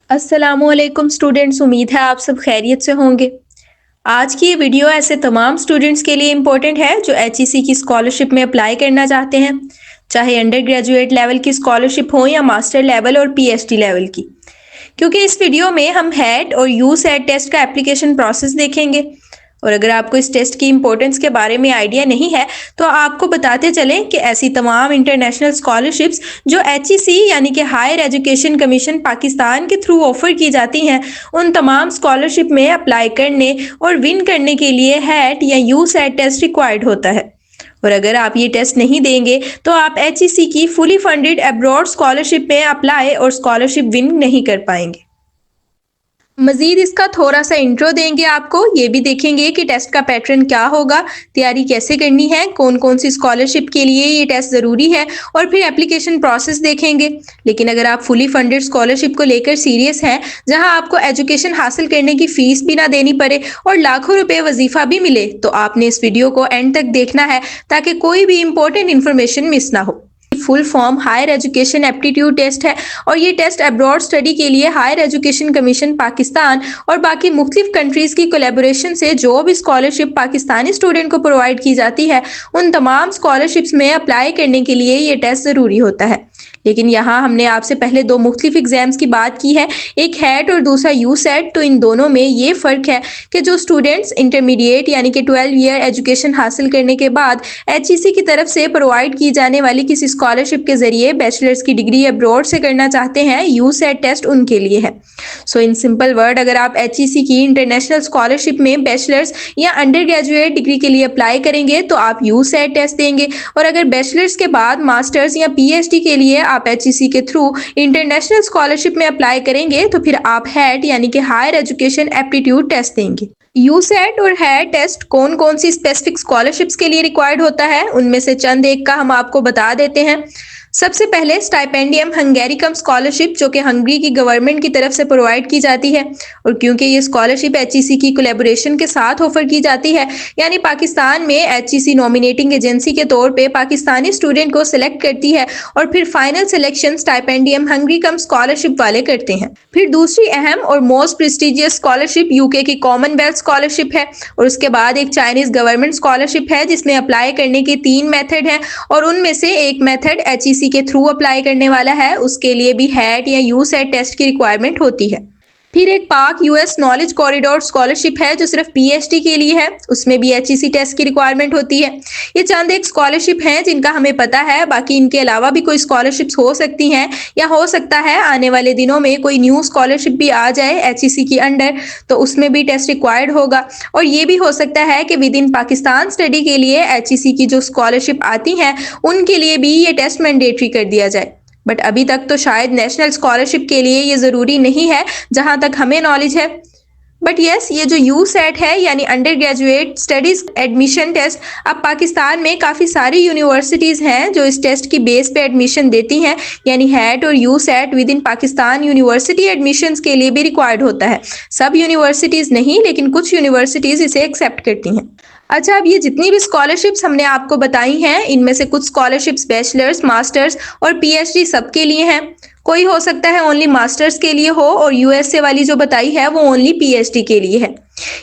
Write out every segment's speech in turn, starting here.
अस्सलामुअलैकुम स्टूडेंट्स, उम्मीद है आप सब खैरियत से होंगे। आज की ये वीडियो ऐसे तमाम स्टूडेंट्स के लिए इम्पोर्टेंट है जो एचईसी की स्कॉलरशिप में अप्लाई करना चाहते हैं, चाहे अंडर ग्रेजुएट लेवल की स्कॉलरशिप हो या मास्टर लेवल और पीएचडी लेवल की। क्योंकि इस वीडियो में हम हैट और यूसेट टेस्ट का एप्लीकेशन प्रोसेस देखेंगे। और अगर आपको इस टेस्ट की इम्पोर्टेंस के बारे में आइडिया नहीं है तो आपको बताते चलें कि ऐसी तमाम इंटरनेशनल स्कॉलरशिप्स जो एचईसी यानी कि हायर एजुकेशन कमीशन पाकिस्तान के थ्रू ऑफर की जाती हैं, उन तमाम स्कॉलरशिप में अप्लाई करने और विन करने के लिए हैट या यूसेट टेस्ट रिक्वायर्ड होता है। और अगर आप ये टेस्ट नहीं देंगे तो आप एचईसी की फुली फंडेड अब्रॉड स्कॉलरशिप में अप्लाई और स्कॉलरशिप विन नहीं कर पाएंगे। मजीद इसका थोड़ा सा इंट्रो देंगे आपको, ये भी देखेंगे कि टेस्ट का पैटर्न क्या होगा, तैयारी कैसे करनी है, कौन कौन सी स्कॉलरशिप के लिए ये टेस्ट ज़रूरी है और फिर एप्लीकेशन प्रोसेस देखेंगे। लेकिन अगर आप फुली फंडेड स्कॉलरशिप को लेकर सीरियस हैं, जहां आपको एजुकेशन हासिल करने की फीस भी ना देनी पड़े और लाखों रुपए वजीफा भी मिले, तो आपने इस वीडियो को एंड तक देखना है ताकि कोई भी इंपॉर्टेंट इन्फॉर्मेशन मिस ना हो। Full form higher education aptitude test है और ये टेस्ट अब्रॉड स्टडी के लिए हायर एजुकेशन कमीशन पाकिस्तान और बाकी मुख्तलिफ कंट्रीज की कोलैबोरेशन से जो भी स्कॉलरशिप पाकिस्तानी स्टूडेंट को प्रोवाइड की जाती है, उन तमाम स्कॉलरशिप्स में अप्लाई करने के लिए ये टेस्ट ज़रूरी होता है। लेकिन यहाँ हमने आपसे पहले दो मुख्तलिफ एग्जाम्स की बात की है, एक हैट और दूसरा यूसेट। तो इन दोनों में ये फ़र्क है कि जो स्टूडेंट्स इंटरमीडिएट यानी कि 12 ईयर एजुकेशन हासिल करने के बाद एचईसी की तरफ से प्रोवाइड की जाने वाली किसी स्कॉलरशिप के जरिए बैचलर्स की डिग्री अब्रॉड से करना चाहते हैं, यूसेट टेस्ट उनके लिए है। सो इन सिंपल वर्ड, अगर आप एचईसी की इंटरनेशनल स्कॉलरशिप में बैचलर्स या अंडर ग्रेजुएट डिग्री के लिए अप्लाई करेंगे तो आप यूसेट टेस्ट देंगे, और अगर बैचलर्स के बाद मास्टर्स या पीएचडी के लिए आप एचईसी के थ्रू इंटरनेशनल स्कॉलरशिप में अप्लाई करेंगे तो फिर आप हैट यानी कि हायर एजुकेशन एप्टीट्यूड टेस्ट देंगे। यूसेट और हैट टेस्ट कौन कौन सी स्पेसिफिक स्कॉलरशिप्स के लिए रिक्वायर्ड होता है, उनमें से चंद एक का हम आपको बता देते हैं। सबसे पहले स्टाइपेंडियम हंगेरिकम स्कॉलरशिप, जो कि हंगरी की गवर्नमेंट की तरफ से प्रोवाइड की जाती है। और क्योंकि ये स्कॉलरशिप एचईसी की कोलैबोरेशन के साथ ऑफर की जाती है, यानी पाकिस्तान में एचईसी नॉमिनेटिंग एजेंसी के तौर पे पाकिस्तानी स्टूडेंट को सिलेक्ट करती है और फिर final selection Stipendium Hungaricum scholarship वाले करते हैं। फिर दूसरी अहम और मोस्ट प्रेस्टिजियस स्कॉलरशिप यूके की कॉमनवेल्थ स्कॉलरशिप है, और उसके बाद एक चाइनीज गवर्नमेंट स्कॉलरशिप है जिसमें अप्लाई करने के 3 मेथड हैं, और उनमें से एक मेथड एचईसी के थ्रू अप्लाई करने वाला है, उसके लिए भी हैट या यूसेट टेस्ट की रिक्वायरमेंट होती है। फिर एक पाक यूएस नॉलेज कॉरिडोर स्कॉलरशिप है जो सिर्फ पीएचडी के लिए है, उसमें भी एचईसी टेस्ट की रिक्वायरमेंट होती है। ये चंद एक स्कॉलरशिप हैं जिनका हमें पता है, बाकी इनके अलावा भी कोई स्कॉलरशिप्स हो सकती हैं, या हो सकता है आने वाले दिनों में कोई न्यू स्कॉलरशिप भी आ जाए एचईसी की अंडर, तो उसमें भी टेस्ट रिक्वायर्ड होगा। और ये भी हो सकता है कि विद इन पाकिस्तान स्टडी के लिए एचईसी की जो स्कॉलरशिप आती हैं उनके लिए भी ये टेस्ट मैंडेटरी कर दिया जाए। बट अभी तक तो शायद नेशनल स्कॉलरशिप के लिए ये ज़रूरी नहीं है जहां तक हमें नॉलेज है। बट यस, ये जो यूसेट है यानी under graduate studies admission test, अब पाकिस्तान में काफ़ी सारी यूनिवर्सिटीज़ हैं जो इस टेस्ट की बेस पे एडमिशन देती हैं, यानी हैट और USAT with in Pakistan university admissions के लिए भी रिक्वायर्ड होता है। सब यूनिवर्सिटीज़ नहीं, लेकिन कुछ यूनिवर्सिटीज़ इसे एक्सेप्ट करती हैं। अच्छा, अब ये जितनी भी स्कॉलरशिप्स हमने आपको बताई हैं, इनमें से कुछ स्कॉलरशिप्स बैचलर्स, मास्टर्स और पीएचडी सबके लिए हैं। कोई हो सकता है ओनली मास्टर्स के लिए हो, और यूएसए वाली जो बताई है वो ओनली पीएचडी के लिए है।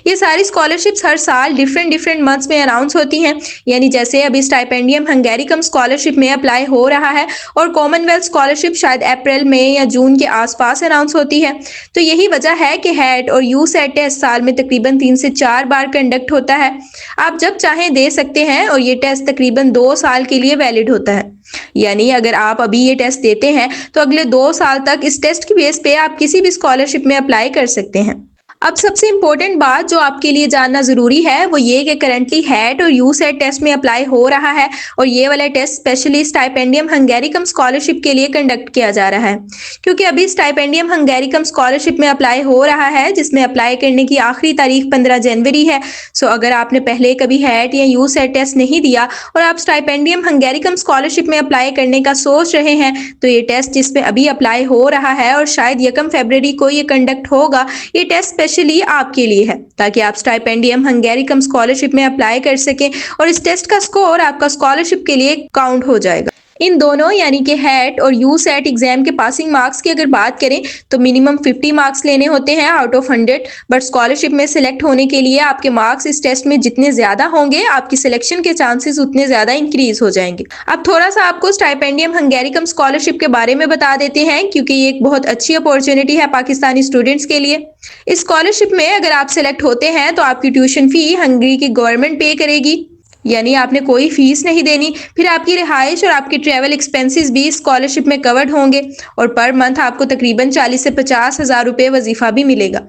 ये सारी स्कॉलरशिप्स हर साल डिफरेंट मंथ्स में अनाउंस होती हैं, यानी जैसे अभी स्टाइपेंडियम हंगेरिकम स्कॉलरशिप में अप्लाई हो रहा है और कॉमनवेल्थ स्कॉलरशिप शायद अप्रैल में या जून के आसपास अनाउंस होती है। तो यही वजह है कि हैट और यूसेट टेस्ट साल में तकरीबन 3 से 4 बार कंडक्ट होता है। आप जब चाहें दे सकते हैं, और ये टेस्ट तकरीबन 2 साल के लिए वैलिड होता है। यानी अगर आप अभी ये टेस्ट देते हैं तो अगले 2 साल तक इस टेस्ट की बेस पे आप किसी भी स्कॉलरशिप में अप्लाई कर सकते हैं। अब सबसे इम्पोर्टेंट बात जो आपके लिए जानना जरूरी है वो ये कि करंटली हैट और यूसेट टेस्ट में अप्लाई हो रहा है, और ये वाला test specially Stipendium Hungaricum scholarship के लिए कंडक्ट किया जा रहा है। क्योंकि अभी स्टाइपेंडियम हंगेरिकम स्कॉलरशिप में अप्लाई हो रहा है जिसमें अप्लाई करने की आखिरी तारीख 15 जनवरी है। सो अगर आपने पहले कभी हैट या यूसेट टेस्ट नहीं दिया और आप स्टाइपेंडियम हंगेरिकम स्कॉलरशिप में अप्लाई करने का सोच रहे हैं, तो ये टेस्ट जिसमें अभी अप्लाई हो रहा है और शायद 1 फरवरी को ये कंडक्ट होगा, ये टेस्ट स्पेशली आपके लिए है ताकि आप स्टाइपेंडियम हंगेरिकम स्कॉलरशिप में अप्लाई कर सकें और इस टेस्ट का स्कोर आपका स्कॉलरशिप के लिए काउंट हो जाएगा। इन दोनों यानी कि हैट और यू सेट एग्जाम के पासिंग मार्क्स की अगर बात करें तो मिनिमम 50 मार्क्स लेने होते हैं आउट ऑफ 100, बट स्कॉलरशिप में सिलेक्ट होने के लिए आपके मार्क्स इस टेस्ट में जितने ज्यादा होंगे आपकी सिलेक्शन के चांसेस उतने ज्यादा इंक्रीज हो जाएंगे। अब थोड़ा सा आपको स्टाइपेंडियम हंगेरिकम स्कॉलरशिप के बारे में बता देते हैं क्योंकि ये एक बहुत अच्छी अपॉर्चुनिटी है पाकिस्तानी स्टूडेंट्स के लिए। इस स्कॉलरशिप में अगर आप सिलेक्ट होते हैं तो आपकी ट्यूशन फी हंगरी की गवर्नमेंट पे करेगी, यानी आपने कोई फीस नहीं देनी। फिर आपकी रिहाइश और आपके ट्रैवल एक्सपेंसेस भी स्कॉलरशिप में कवर्ड होंगे और पर मंथ आपको तकरीबन 40 से 50 हज़ार रुपये वजीफा भी मिलेगा।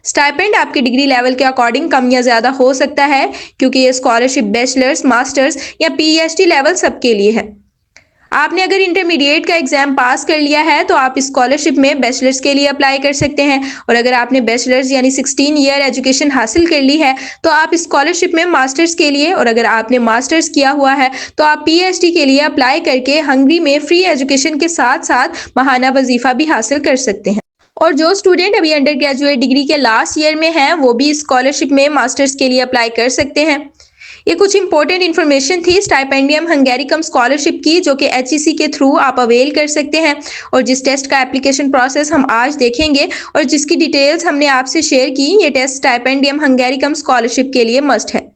स्टाइपेंड आपके डिग्री लेवल के अकॉर्डिंग कम या ज्यादा हो सकता है क्योंकि ये स्कॉलरशिप बैचलर्स, मास्टर्स या पीएचडी लेवल सबके लिए है। आपने अगर इंटरमीडिएट का एग्जाम पास कर लिया है तो आप स्कॉलरशिप में बैचलर्स के लिए अप्लाई कर सकते हैं, और अगर आपने बैचलर्स यानी 16 ईयर एजुकेशन हासिल कर ली है तो आप स्कॉलरशिप में मास्टर्स के लिए, और अगर आपने मास्टर्स किया हुआ है तो आप पीएचडी के लिए अप्लाई करके हंगरी में फ्री एजुकेशन के साथ साथ माहाना वजीफा भी हासिल कर सकते हैं। और जो स्टूडेंट अभी अंडर ग्रेजुएट डिग्री के लास्ट ईयर में हैं वो भी स्कॉलरशिप में मास्टर्स के लिए अप्लाई कर सकते हैं। ये कुछ इंपॉर्टेंट इन्फॉर्मेशन थी स्टाइपेंडियम हंगेरिकम स्कॉलरशिप की जो कि एचईसी के थ्रू आप अवेल कर सकते हैं, और जिस टेस्ट का एप्लीकेशन प्रोसेस हम आज देखेंगे और जिसकी डिटेल्स हमने आपसे शेयर की, ये टेस्ट स्टाइपेंडियम हंगेरिकम स्कॉलरशिप के लिए मस्ट है।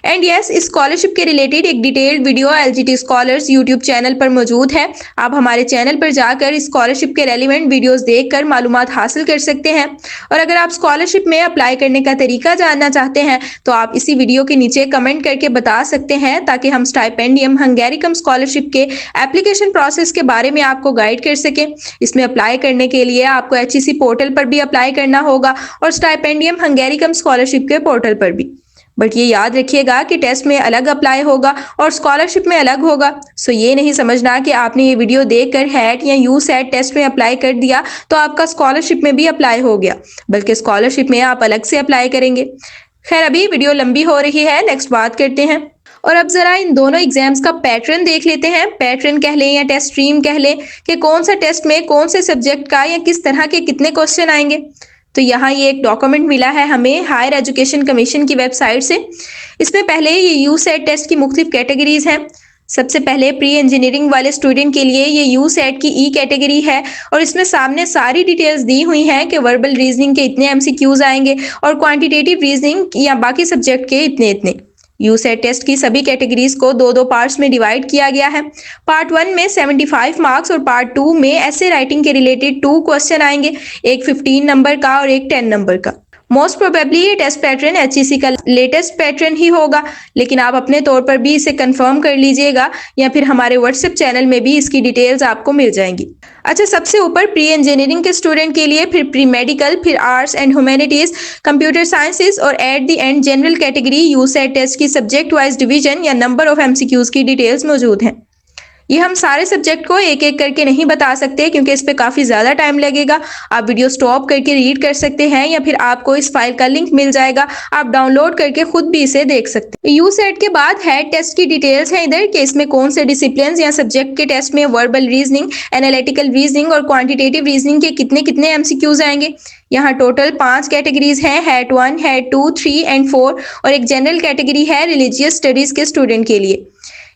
एंड यस, इस स्कॉलरशिप के रिलेटेड एक detailed video LGT scholars YouTube channel पर मौजूद है। आप हमारे चैनल पर जाकर स्कॉलरशिप के रेलिवेंट वीडियोस देखकर मालूमात हासिल कर सकते हैं। और अगर आप स्कॉलरशिप में अप्लाई करने का तरीका जानना चाहते हैं तो आप इसी वीडियो के नीचे कमेंट करके बता सकते हैं ताकि हम स्टाइपेंडियम हंगेरिकम स्कॉलरशिप के एप्लीकेशन प्रोसेस के बारे में आपको गाइड कर सकें। इसमें अप्लाई करने के लिए आपको एचईसी पोर्टल पर भी अप्लाई करना होगा और स्टाइपेंडियम हंगेरिकम स्कॉलरशिप के पोर्टल पर भी, बट ये याद रखिएगा कि टेस्ट में अलग अप्लाई होगा और स्कॉलरशिप में अलग होगा। सो ये नहीं समझना कि आपने ये वीडियो देखकर हैट या यू सेट टेस्ट में अप्लाई कर दिया तो आपका स्कॉलरशिप में भी अप्लाई हो गया, बल्कि स्कॉलरशिप में आप अलग से अप्लाई करेंगे। खैर, अभी वीडियो लंबी हो रही है, नेक्स्ट बात करते हैं। और अब जरा इन दोनों एग्जाम्स का पैटर्न देख लेते हैं। पैटर्न कह लें या टेस्ट स्ट्रीम कह लें कि कौन सा टेस्ट में कौन से सब्जेक्ट का या किस तरह के कितने क्वेश्चन आएंगे। तो यहाँ ये एक डॉक्यूमेंट मिला है हमें हायर एजुकेशन कमीशन की वेबसाइट से। इसमें पहले ये यू सेट टेस्ट की मुख्तलिफ कैटेगरीज हैं। सबसे पहले प्री इंजीनियरिंग वाले स्टूडेंट के लिए ये यू सेट की ई कैटेगरी है और इसमें सामने सारी डिटेल्स दी हुई हैं कि वर्बल रीजनिंग के इतने एमसीक्यूज आएंगे और क्वांटिटेटिव रीजनिंग या बाकी सब्जेक्ट के इतने इतने। यू सेट टेस्ट की सभी कैटेगरीज को दो दो पार्ट्स में डिवाइड किया गया है। पार्ट 1 में 75 मार्क्स और पार्ट 2 में ऐसे राइटिंग के रिलेटेड 2 क्वेश्चन आएंगे, एक 15 नंबर का और एक 10 नंबर का। मोस्ट प्रोबेबली ये टेस्ट पैटर्न एचईसी का लेटेस्ट पैटर्न ही होगा, लेकिन आप अपने तौर पर भी इसे कंफर्म कर लीजिएगा या फिर हमारे व्हाट्सएप चैनल में भी इसकी डिटेल्स आपको मिल जाएंगी। अच्छा, सबसे ऊपर प्री इंजीनियरिंग के स्टूडेंट के लिए, फिर प्री मेडिकल, फिर arts and humanities, computer sciences और at the end general category USAT test की सब्जेक्ट वाइज डिवीजन या नंबर ऑफ एमसीक्यूज की डिटेल्स मौजूद हैं। ये हम सारे सब्जेक्ट को एक एक करके नहीं बता सकते क्योंकि इस पे काफी ज्यादा टाइम लगेगा। आप वीडियो स्टॉप करके रीड कर सकते हैं या फिर आपको इस फाइल का लिंक मिल जाएगा, आप डाउनलोड करके खुद भी इसे देख सकते हैं। यू सेट के बाद हेड टेस्ट की डिटेल्स हैं इधर कि इसमें कौन से डिसिप्लिन या सब्जेक्ट के टेस्ट में वर्बल रीजनिंग, एनालिटिकल रीजनिंग और क्वांटिटेटिव रीजनिंग के कितने कितने एमसीक्यूज आएंगे। यहाँ टोटल 5 कैटेगरीज हैं, हेड 1, हेड 2, 3 एंड 4, और एक जनरल कैटेगरी है रिलीजियस स्टडीज के स्टूडेंट के लिए।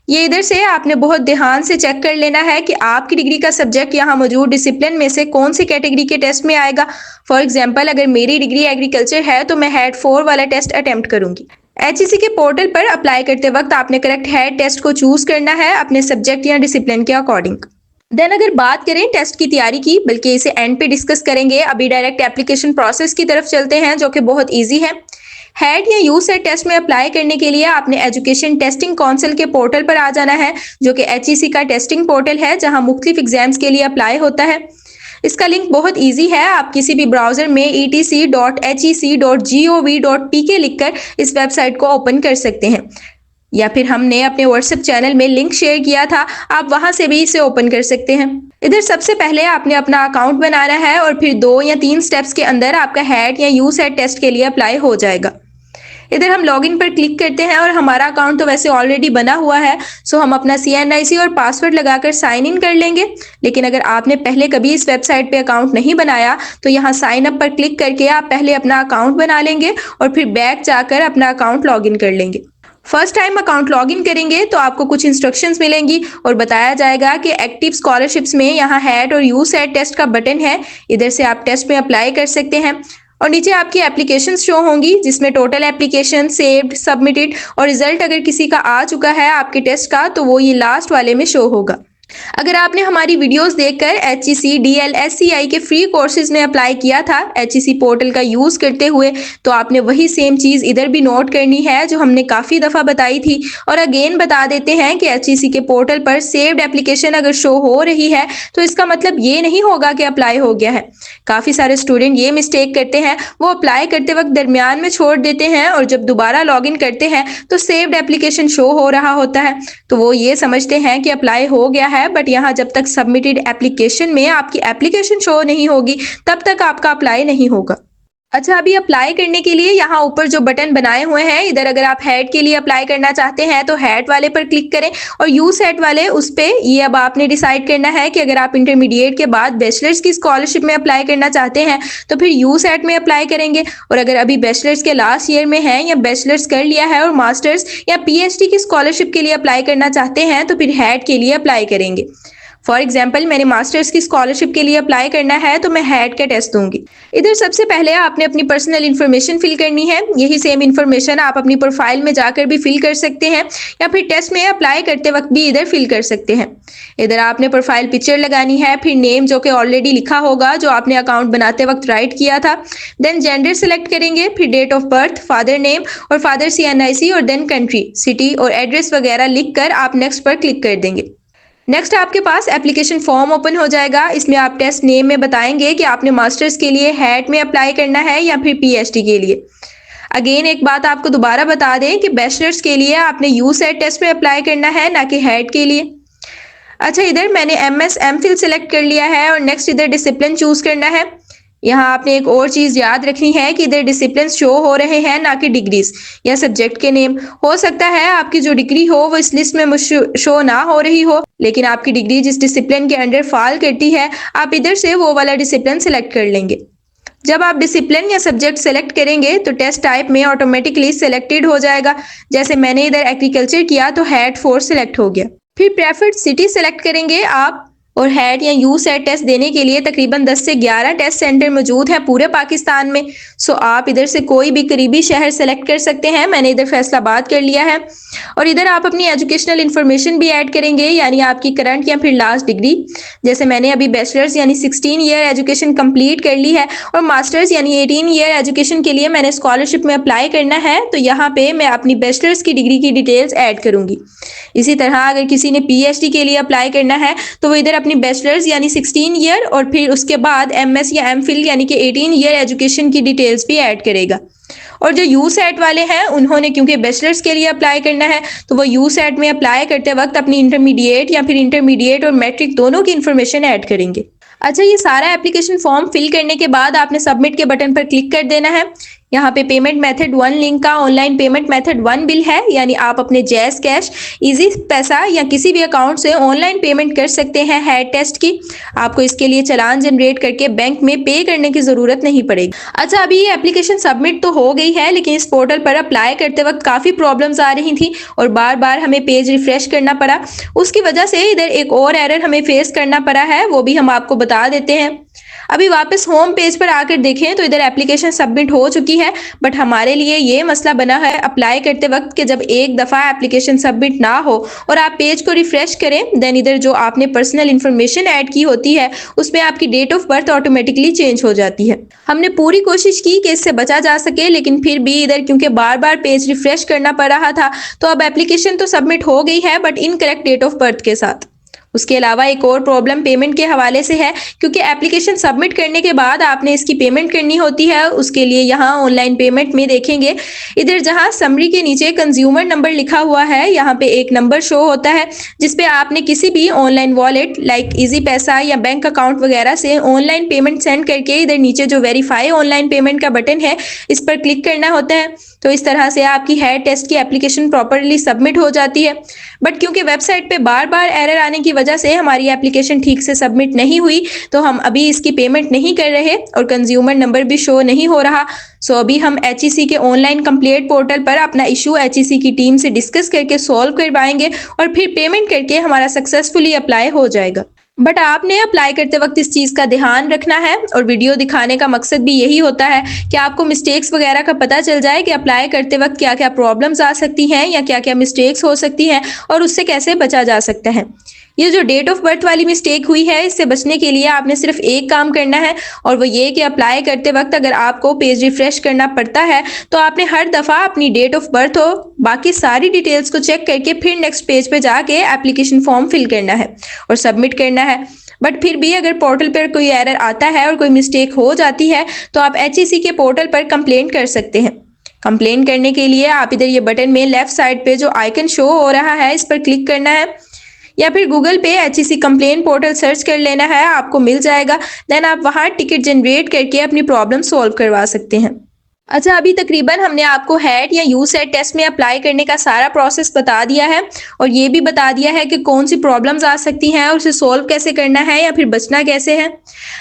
ये इधर से आपने बहुत ध्यान से चेक कर लेना है कि आपकी डिग्री का सब्जेक्ट यहाँ मौजूद डिसिप्लिन में से कौन सी कैटेगरी के टेस्ट में आएगा। फॉर एग्जांपल, अगर मेरी डिग्री एग्रीकल्चर है तो मैं हेड 4 वाला टेस्ट अटेम्प्ट करूंगी। एचईसी के पोर्टल पर अप्लाई करते वक्त आपने करेक्ट हेड टेस्ट को चूज करना है अपने सब्जेक्ट या डिसिप्लिन के अकॉर्डिंग। देन अगर बात करें टेस्ट की तैयारी की, बल्कि इसे एंड पे डिस्कस करेंगे, अभी डायरेक्ट एप्लीकेशन प्रोसेस की तरफ चलते हैं जो कि बहुत ईजी है। हेड या यू सेट टेस्ट में अप्लाई करने के लिए आपने एजुकेशन टेस्टिंग काउंसिल के पोर्टल पर आ जाना है, जो कि एचईसी का टेस्टिंग पोर्टल है जहां मुख्तलिफ एग्जाम्स के लिए अप्लाई होता है। इसका लिंक बहुत इजी है, आप किसी भी ब्राउजर में etc.hec.gov.pk लिखकर इस वेबसाइट को ओपन कर सकते हैं, या फिर हमने अपने व्हाट्सएप चैनल में लिंक शेयर किया था, आप वहां से भी इसे ओपन कर सकते हैं। इधर सबसे पहले आपने अपना अकाउंट बनाना है और फिर 2 या 3 स्टेप्स के अंदर आपका हेड या यू सेट टेस्ट के लिए अप्लाई हो जाएगा। इधर हम लॉगिन पर क्लिक करते हैं और हमारा अकाउंट तो वैसे ऑलरेडी बना हुआ है, सो हम अपना CNIC और पासवर्ड लगाकर साइन इन कर लेंगे। लेकिन अगर आपने पहले कभी इस वेबसाइट पे अकाउंट नहीं बनाया तो यहाँ साइन अप पर क्लिक करके आप पहले अपना अकाउंट बना लेंगे और फिर बैक जाकर अपना अकाउंट लॉगिन कर लेंगे। फर्स्ट टाइम अकाउंट लॉगिन करेंगे तो आपको कुछ इंस्ट्रक्शंस मिलेंगी और बताया जाएगा कि एक्टिव स्कॉलरशिप्स में यहाँ हैट और यू सेट टेस्ट का बटन है, इधर से आप टेस्ट में अप्लाई कर सकते हैं। और नीचे आपकी एप्लीकेशन शो होंगी जिसमें टोटल एप्लीकेशन, सेव्ड, सबमिटेड और रिजल्ट अगर किसी का आ चुका है आपके टेस्ट का तो वो ये लास्ट वाले में शो होगा। अगर आपने हमारी वीडियोस देखकर HEC DLSCI के फ्री कोर्सेज में अप्लाई किया था HEC पोर्टल का यूज करते हुए, तो आपने वही सेम चीज इधर भी नोट करनी है जो हमने काफी दफा बताई थी। और अगेन बता देते हैं कि HEC के पोर्टल पर सेव्ड एप्लीकेशन अगर शो हो रही है तो इसका मतलब ये नहीं होगा कि अप्लाई हो गया है। काफी सारे स्टूडेंट ये मिस्टेक करते हैं, वो अप्लाई करते वक्त दरमियान में छोड़ देते हैं और जब दोबारा लॉग इन करते हैं तो सेव्ड एप्लीकेशन शो हो रहा होता है, तो वो ये समझते हैं कि अप्लाई हो गया है, बट यहाँ जब तक सबमिटेड एप्लीकेशन में आपकी एप्लीकेशन शो नहीं होगी तब तक आपका अप्लाई नहीं होगा। अच्छा, अभी अप्लाई करने के लिए यहाँ ऊपर जो बटन बनाए हुए हैं, इधर अगर आप हैट के लिए अप्लाई करना चाहते हैं तो हैट वाले पर क्लिक करें और यू सेट वाले उस पे ये अब आपने डिसाइड करना है कि अगर आप इंटरमीडिएट के बाद बैचलर्स की स्कॉलरशिप में अप्लाई करना चाहते हैं तो फिर यू सेट में अप्लाई करेंगे, और अगर अभी बैचलर्स के लास्ट ईयर में हैं या बैचलर्स कर लिया है और मास्टर्स या PhD की स्कॉलरशिप के लिए अप्लाई करना चाहते हैं तो फिर हैट के लिए अप्लाई करेंगे। फॉर एग्जाम्पल मैंने मास्टर्स की स्कॉलरशिप के लिए अप्लाई करना है तो मैं हैट का टेस्ट दूंगी। इधर सबसे पहले आपने अपनी पर्सनल इन्फॉर्मेशन फिल करनी है। यही सेम इन्फॉर्मेशन आप अपनी प्रोफाइल में जाकर भी फिल कर सकते हैं या फिर टेस्ट में अप्लाई करते वक्त भी इधर फिल कर सकते हैं। इधर आपने प्रोफाइल पिक्चर लगानी है, फिर नेम जो कि ऑलरेडी लिखा होगा जो आपने अकाउंट बनाते वक्त राइट किया था, देन जेंडर सिलेक्ट करेंगे, फिर date of birth, father name और फादर CNIC और देन कंट्री, सिटी और एड्रेस वगैरह लिखकर आप नेक्स्ट पर क्लिक कर देंगे। नेक्स्ट आपके पास एप्लीकेशन फॉर्म ओपन हो जाएगा। इसमें आप टेस्ट नेम में बताएंगे कि आपने मास्टर्स के लिए हैट में अप्लाई करना है या फिर PhD के लिए। अगेन एक बात आपको दोबारा बता दें कि बैचलर्स के लिए आपने यू सेट टेस्ट में अप्लाई करना है, ना कि हैट के लिए। अच्छा, इधर मैंने MS MPhil सिलेक्ट कर लिया है और नेक्स्ट इधर डिसिप्लिन चूज करना है। यहाँ आपने एक और चीज याद रखनी है कि इधर डिसिप्लिन शो हो रहे हैं, ना कि डिग्रीज या सब्जेक्ट के नेम। हो सकता है आपकी जो डिग्री हो वो इस लिस्ट में शो ना हो रही हो, लेकिन आपकी डिग्री जिस डिसिप्लिन के अंडर फॉल करती है आप इधर से वो वाला डिसिप्लिन सिलेक्ट कर लेंगे। जब आप डिसिप्लिन या सब्जेक्ट सेलेक्ट करेंगे तो टेस्ट टाइप में ऑटोमेटिकली सिलेक्टेड हो जाएगा। जैसे मैंने इधर एग्रीकल्चर किया तो हैट 4 सिलेक्ट हो गया। फिर प्रेफर्ड सिटी सेलेक्ट करेंगे आप, और हैट या यू सेट टेस्ट देने के लिए तकरीबन 10 से 11 टेस्ट सेंटर मौजूद है पूरे पाकिस्तान में। सो आप इधर से कोई भी करीबी शहर सेलेक्ट कर सकते हैं। मैंने इधर फैसलाबाद कर लिया है। और इधर आप अपनी एजुकेशनल इन्फॉर्मेशन भी ऐड करेंगे, यानी आपकी करंट या फिर लास्ट डिग्री। जैसे मैंने अभी बैचलर्स यानी 16 ईयर एजुकेशन कंप्लीट कर ली है और मास्टर्स यानी 18 ईयर एजुकेशन के लिए मैंने स्कॉलरशिप में अप्लाई करना है, तो यहाँ पे मैं अपनी बैचलर्स की डिग्री की डिटेल्स ऐड करूंगी। इसी तरह अगर किसी ने PhD के लिए अप्लाई करना है तो वो इधर अपनी बैचलर्स यानी 16 ईयर और फिर उसके बाद MS या MPhil यानी कि 18 ईयर एजुकेशन की डिटेल्स भी ऐड करेगा। और जो यू सेट वाले हैं उन्होंने क्योंकि बैचलर्स के लिए अप्लाई करना है तो वो यू सेट में अप्लाई करते वक्त अपनी इंटरमीडिएट या फिर इंटरमीडिएट और मैट्रिक दोनों की इंफॉर्मेशन ऐड करेंगे। अच्छा, ये सारा एप्लीकेशन फॉर्म फिल करने के बाद आपने सबमिट के बटन पर क्लिक कर देना है। यहाँ पे पेमेंट मेथड 1 लिंक का ऑनलाइन पेमेंट मेथड 1 बिल है, यानी आप अपने जैज़ कैश, इजी पैसा या किसी भी अकाउंट से ऑनलाइन पेमेंट कर सकते हैं हैट टेस्ट की। आपको इसके लिए चालान जनरेट करके बैंक में पे करने की जरूरत नहीं पड़ेगी। अच्छा, अभी ये एप्लीकेशन सबमिट तो हो गई है, लेकिन इस पोर्टल पर अप्लाई करते वक्त काफी प्रॉब्लम्स आ रही थी और बार बार हमें पेज रिफ्रेश करना पड़ा। उसकी वजह से इधर एक और एरर हमें फेस करना पड़ा है, वो भी हम आपको बता देते हैं। अभी वापस होम पेज पर आकर देखें तो इधर एप्लीकेशन सबमिट हो चुकी है, बट हमारे लिए ये मसला बना है अप्लाई करते वक्त कि जब एक दफ़ा एप्लीकेशन सबमिट ना हो और आप पेज को रिफ्रेश करें, देन इधर जो आपने पर्सनल इन्फॉर्मेशन ऐड की होती है उसमें आपकी date of birth automatically change हो जाती है। हमने पूरी कोशिश की कि इससे बचा जा सके, लेकिन फिर भी इधर क्योंकि बार बार पेज रिफ्रेश करना पड़ रहा था तो अब एप्लीकेशन तो सबमिट हो गई है but incorrect date of birth के साथ। उसके अलावा एक और प्रॉब्लम पेमेंट के हवाले से है, क्योंकि एप्लीकेशन सबमिट करने के बाद आपने इसकी पेमेंट करनी होती है। उसके लिए यहाँ ऑनलाइन पेमेंट में देखेंगे, इधर जहाँ समरी के नीचे कंज्यूमर नंबर लिखा हुआ है, यहाँ पे एक नंबर शो होता है जिसपे आपने किसी भी ऑनलाइन वॉलेट लाइक इजी पैसा या बैंक अकाउंट वगैरह से ऑनलाइन पेमेंट सेंड करके इधर नीचे जो वेरीफाई ऑनलाइन पेमेंट का बटन है इस पर क्लिक करना होता है। तो इस तरह से आपकी हैट टेस्ट की एप्लीकेशन प्रॉपरली सबमिट हो जाती है। बट क्योंकि वेबसाइट पे बार बार एरर आने की वजह से हमारी एप्लीकेशन ठीक से सबमिट नहीं हुई, तो हम अभी इसकी पेमेंट नहीं कर रहे और कंज्यूमर नंबर भी शो नहीं हो रहा। सो अभी हम HEC के ऑनलाइन कंप्लेंट पोर्टल पर अपना इशू HEC की टीम से डिस्कस करके सॉल्व करवाएंगे और फिर पेमेंट करके हमारा सक्सेसफुली अप्लाई हो जाएगा। बट आपने अप्लाई करते वक्त इस चीज़ का ध्यान रखना है, और वीडियो दिखाने का मकसद भी यही होता है कि आपको मिस्टेक्स वगैरह का पता चल जाए कि अप्लाई करते वक्त क्या क्या प्रॉब्लम्स आ सकती हैं या क्या क्या मिस्टेक्स हो सकती हैं और उससे कैसे बचा जा सकता है। ये जो डेट ऑफ बर्थ वाली मिस्टेक हुई है, इससे बचने के लिए आपने सिर्फ एक काम करना है, और वो ये कि अप्लाई करते वक्त अगर आपको पेज रिफ्रेश करना पड़ता है तो आपने हर दफ़ा अपनी डेट ऑफ बर्थ हो बाकी सारी डिटेल्स को चेक करके फिर नेक्स्ट पेज पे जाके एप्लीकेशन फॉर्म फिल करना है और सबमिट करना है। बट फिर भी अगर पोर्टल पर कोई एरर आता है और कोई मिस्टेक हो जाती है तो आप HEC के पोर्टल पर कंप्लेंट कर सकते हैं। कंप्लेंट करने के लिए आप इधर ये बटन में लेफ्ट साइड पे जो आइकन शो हो रहा है इस पर क्लिक करना है, या फिर गूगल पे HEC कंप्लेंट पोर्टल सर्च कर लेना है, आपको मिल जाएगा। देन आप वहां टिकट जनरेट करके अपनी प्रॉब्लम सॉल्व करवा सकते हैं। अच्छा, अभी तकरीबन हमने आपको हैट या यूसेट टेस्ट में अप्लाई करने का सारा प्रोसेस बता दिया है और ये भी बता दिया है कि कौन सी प्रॉब्लम्स आ सकती हैं और उसे सॉल्व कैसे करना है या फिर बचना कैसे है।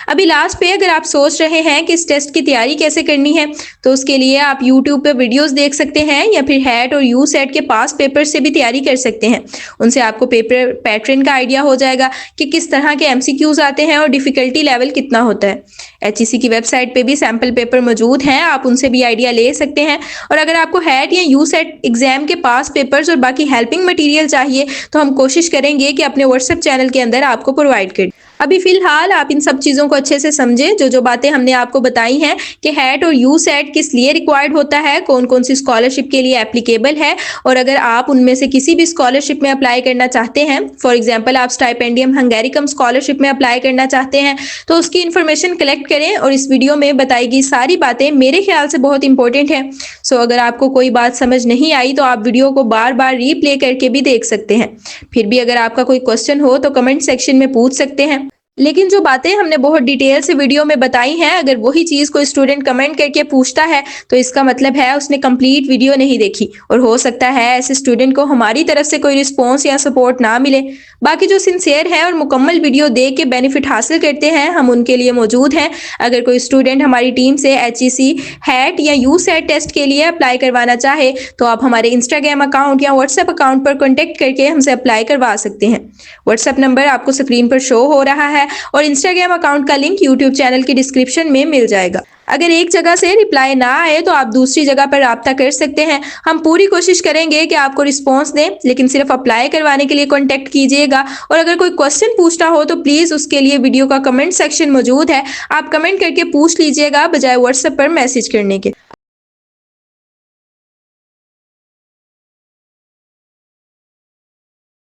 अभी लास्ट पे अगर आप सोच रहे हैं कि इस टेस्ट की तैयारी कैसे करनी है, तो उसके लिए आप यूट्यूब पे वीडियोस देख सकते हैं या फिर हैट और यूसेट के पास पेपर से भी तैयारी कर सकते हैं। उनसे आपको पेपर पैटर्न का आइडिया हो जाएगा कि किस तरह के MCQs आते हैं और डिफिकल्टी लेवल कितना होता है। HEC की वेबसाइट पे भी सैम्पल पेपर मौजूद हैं, आप उनसे भी आइडिया ले सकते हैं। और अगर आपको हैट या यूसेट एग्जाम के पास पेपर्स और बाकी हेल्पिंग मटेरियल चाहिए तो हम कोशिश करेंगे कि अपने व्हाट्सएप चैनल के अंदर आपको प्रोवाइड करें। अभी फिलहाल आप इन सब चीज़ों को अच्छे से समझें, जो जो बातें हमने आपको बताई हैं कि हैट और यूसेट किस लिए रिक्वायर्ड होता है, कौन कौन सी स्कॉलरशिप के लिए एप्लीकेबल है, और अगर आप उनमें से किसी भी स्कॉलरशिप में अप्लाई करना चाहते हैं, फॉर एग्जाम्पल आप स्टाइपेंडियम हंगेरिकम स्कॉलरशिप में अप्लाई करना चाहते हैं, तो उसकी इन्फॉर्मेशन कलेक्ट करें। और इस वीडियो में बताई गई सारी बातें मेरे ख्याल से बहुत इंपॉर्टेंट है। सो अगर आपको कोई बात समझ नहीं आई तो आप वीडियो को बार बार रीप्ले करके भी देख सकते हैं। फिर भी अगर आपका कोई क्वेश्चन हो तो कमेंट सेक्शन में पूछ सकते हैं। लेकिन जो बातें हमने बहुत डिटेल से वीडियो में बताई हैं, अगर वही चीज़ कोई स्टूडेंट कमेंट करके पूछता है तो इसका मतलब है उसने कंप्लीट वीडियो नहीं देखी, और हो सकता है ऐसे स्टूडेंट को हमारी तरफ से कोई रिस्पॉन्स या सपोर्ट ना मिले। बाकी जो सिंसियर हैं और मुकम्मल वीडियो देख के बेनिफिट हासिल करते हैं, हम उनके लिए मौजूद हैं। अगर कोई स्टूडेंट हमारी टीम से HEC हैट या यूसेट टेस्ट के लिए अप्लाई करवाना चाहे तो आप हमारे इंस्टाग्राम अकाउंट या व्हाट्सएप अकाउंट पर कॉन्टेक्ट करके हमसे अप्लाई करवा सकते हैं। व्हाट्सएप नंबर आपको स्क्रीन पर शो हो रहा है और इंस्टाग्राम अकाउंट का लिंक यूट्यूब चैनल की डिस्क्रिप्शन में मिल जाएगा। अगर एक जगह से रिप्लाई ना आए तो आप दूसरी जगह पर राब्ता कर सकते हैं। हम पूरी कोशिश करेंगे कि आपको रिस्पॉन्स दें, लेकिन सिर्फ अप्लाई करवाने के लिए कॉन्टेक्ट कीजिएगा। और अगर कोई क्वेश्चन पूछना हो तो प्लीज़ उसके लिए वीडियो का कमेंट सेक्शन मौजूद है, आप कमेंट करके पूछ लीजिएगा बजाय व्हाट्सएप पर मैसेज करने के।